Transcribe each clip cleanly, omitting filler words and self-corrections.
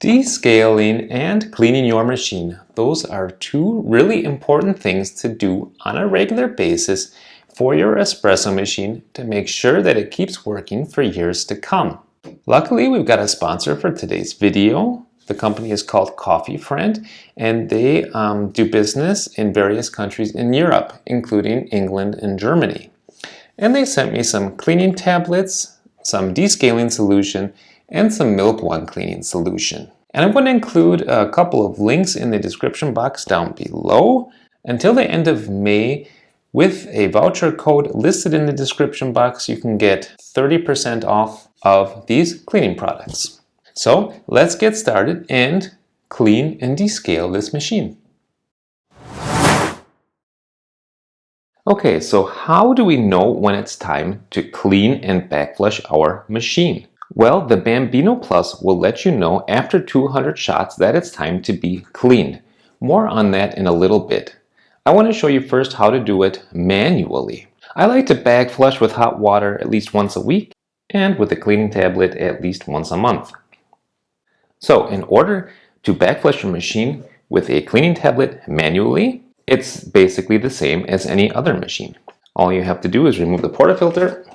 Descaling and cleaning your machine. Those are two really important things to do on a regular basis for your espresso machine to make sure that it keeps working for years to come. Luckily, we've got a sponsor for today's video. The company is called Coffee Friend, and they do business in various countries in Europe, including England and Germany. And they sent me some cleaning tablets, some descaling solution, and some Milk One cleaning solution. And I'm going to include a couple of links in the description box down below until the end of May. With a voucher code listed in the description box, you can get 30% off of these cleaning products. So let's get started and clean and descale this machine. Okay, so how do we know when it's time to clean and backflush our machine? Well, the Bambino Plus will let you know after 200 shots that it's time to be cleaned. More on that in a little bit. I want to show you first how to do it manually. I like to backflush with hot water at least once a week and with a cleaning tablet at least once a month. So in order to backflush your machine with a cleaning tablet manually, it's basically the same as any other machine. All you have to do is remove the portafilter,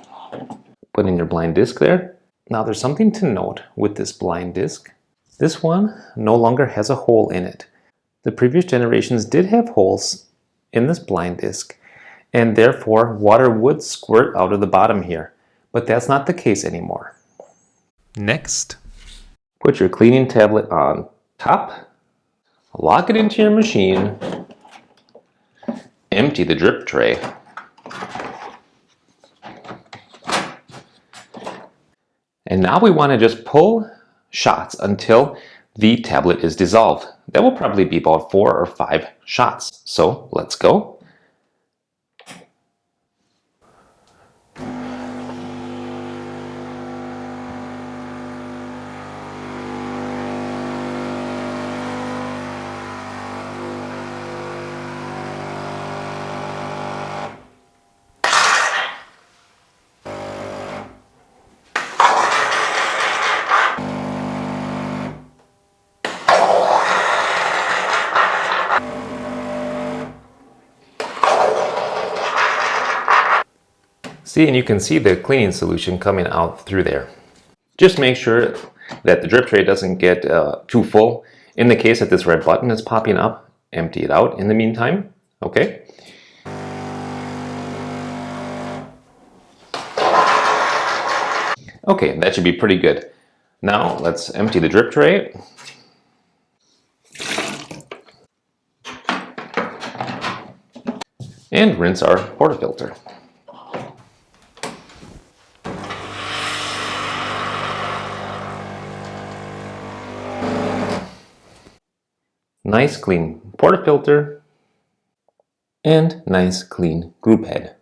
put in your blind disc there. Now there's something to note with this blind disc. This one no longer has a hole in it. The previous generations did have holes in this blind disc, and therefore water would squirt out of the bottom here, but that's not the case anymore. Next, put your cleaning tablet on top, lock it into your machine, empty the drip tray, and now we want to just pull shots until the tablet is dissolved. That will probably be about 4 or 5 shots. So let's go. See, and you can see the cleaning solution coming out through there. Just make sure that the drip tray doesn't get too full. In the case that this red button is popping up, empty it out in the meantime, okay? Okay, that should be pretty good. Now let's empty the drip tray. And rinse our portafilter. Nice clean portafilter and nice clean group head.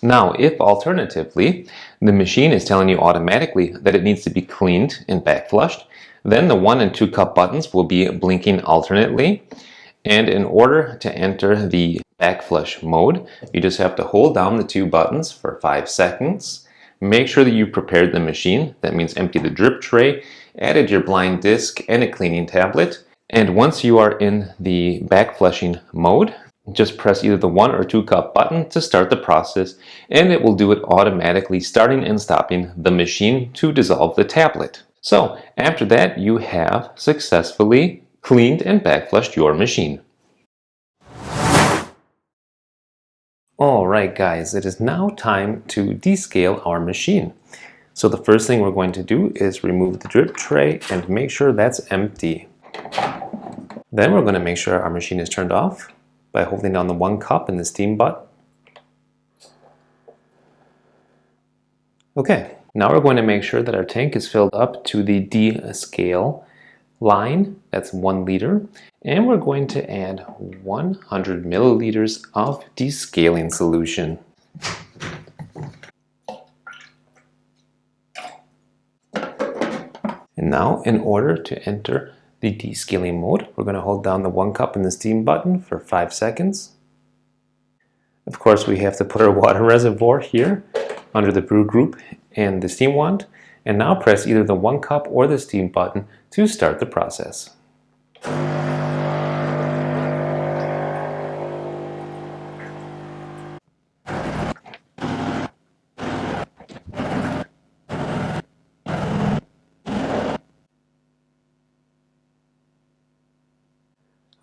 Now, if alternatively the machine is telling you automatically that it needs to be cleaned and backflushed, then the 1 and 2 cup buttons will be blinking alternately. And in order to enter the backflush mode, you just have to hold down the 2 buttons for 5 seconds. Make sure that you prepared the machine. That means empty the drip tray, added your blind disc and a cleaning tablet. And once you are in the backflushing mode, just press either the 1 or 2 cup button to start the process, and it will do it automatically, starting and stopping the machine to dissolve the tablet. So after that, you have successfully cleaned and backflushed your machine. Alright guys, it is now time to descale our machine. So the first thing we're going to do is remove the drip tray and make sure that's empty. Then we're going to make sure our machine is turned off by holding down the 1 cup and the steam butt. Okay, now we're going to make sure that our tank is filled up to the Descale line, that's 1 liter, and we're going to add 100 milliliters of descaling solution. And now, in order to enter the descaling mode, we're going to hold down the 1 cup and the steam button for 5 seconds. Of course, we have to put our water reservoir here under the brew group and the steam wand, And now press either the 1 cup or the steam button to start the process.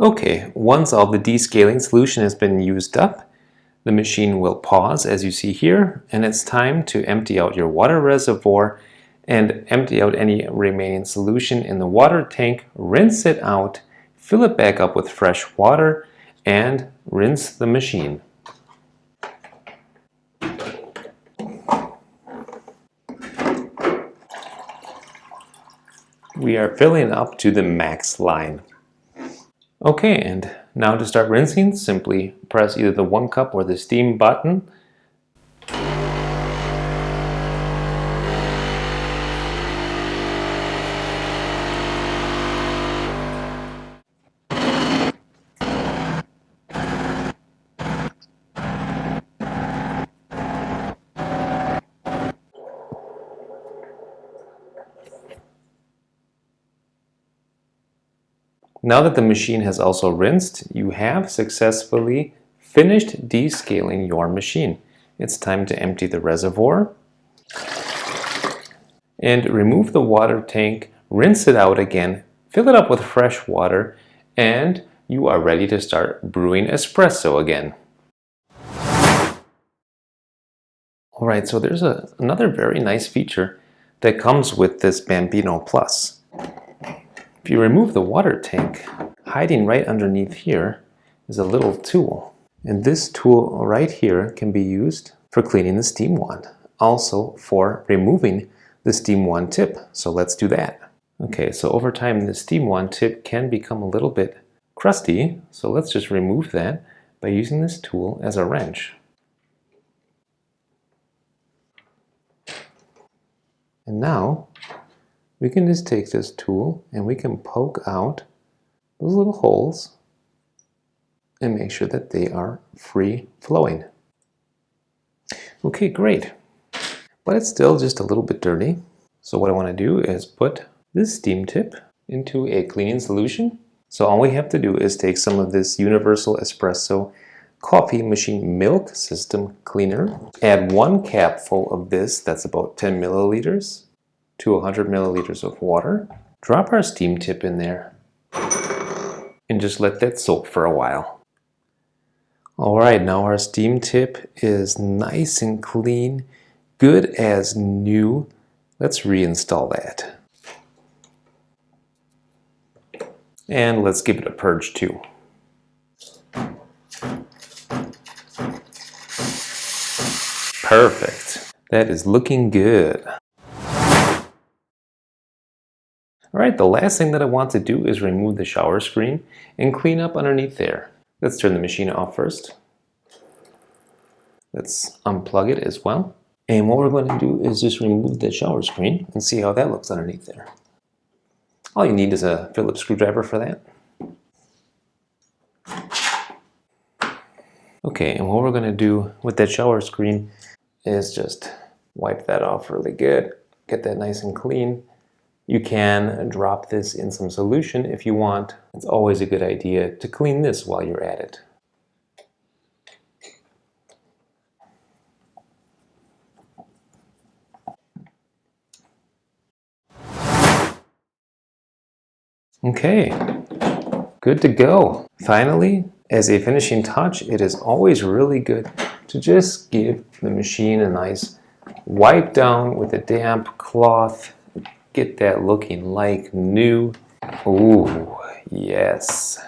Okay, once all the descaling solution has been used up, the machine will pause as you see here, and it's time to empty out your water reservoir and empty out any remaining solution in the water tank, rinse it out, fill it back up with fresh water, and rinse the machine. We are filling up to the max line. Okay, and now to start rinsing, simply press either the 1 cup or the steam button. Now that the machine has also rinsed, you have successfully finished descaling your machine. It's time to empty the reservoir and remove the water tank, rinse it out again, fill it up with fresh water, and you are ready to start brewing espresso again. Alright, so there's another very nice feature that comes with this Bambino Plus. If you remove the water tank, hiding right underneath here is a little tool. And this tool right here can be used for cleaning the steam wand. Also for removing the steam wand tip. So let's do that. Okay, so over time the steam wand tip can become a little bit crusty. So let's just remove that by using this tool as a wrench. And now we can just take this tool and we can poke out those little holes and make sure that they are free flowing. Okay, great. But it's still just a little bit dirty. So what I want to do is put this steam tip into a cleaning solution. So all we have to do is take some of this Universal Espresso coffee machine milk system cleaner, add 1 capful of this, that's about 10 milliliters, to 100 milliliters of water. Drop our steam tip in there and just let that soak for a while. Alright, now our steam tip is nice and clean, good as new. Let's reinstall that. And let's give it a purge too. Perfect. That is looking good. Alright, the last thing that I want to do is remove the shower screen and clean up underneath there. Let's turn the machine off first. Let's unplug it as well. And what we're going to do is just remove the shower screen and see how that looks underneath there. All you need is a Phillips screwdriver for that. Okay, and what we're going to do with that shower screen is just wipe that off really good, get that nice and clean. You can drop this in some solution if you want. It's always a good idea to clean this while you're at it. Okay, good to go. Finally, as a finishing touch, it is always really good to just give the machine a nice wipe down with a damp cloth. Get that looking like new. Ooh, yes.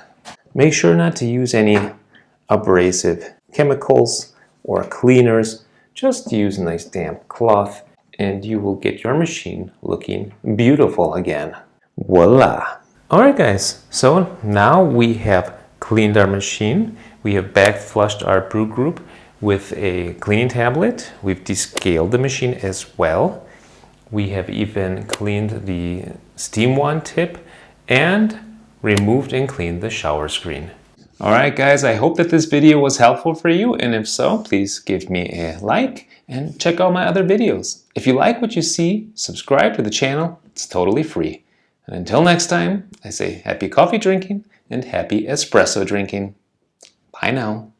Make sure not to use any abrasive chemicals or cleaners. Just use a nice damp cloth and you will get your machine looking beautiful again. Voila! Alright guys, so now we have cleaned our machine. We have backflushed our brew group with a cleaning tablet. We've descaled the machine as well. We have even cleaned the steam wand tip and removed and cleaned the shower screen. Alright guys, I hope that this video was helpful for you, and if so, please give me a like and check out my other videos. If you like what you see, subscribe to the channel. It's totally free. And until next time, I say happy coffee drinking and happy espresso drinking. Bye now.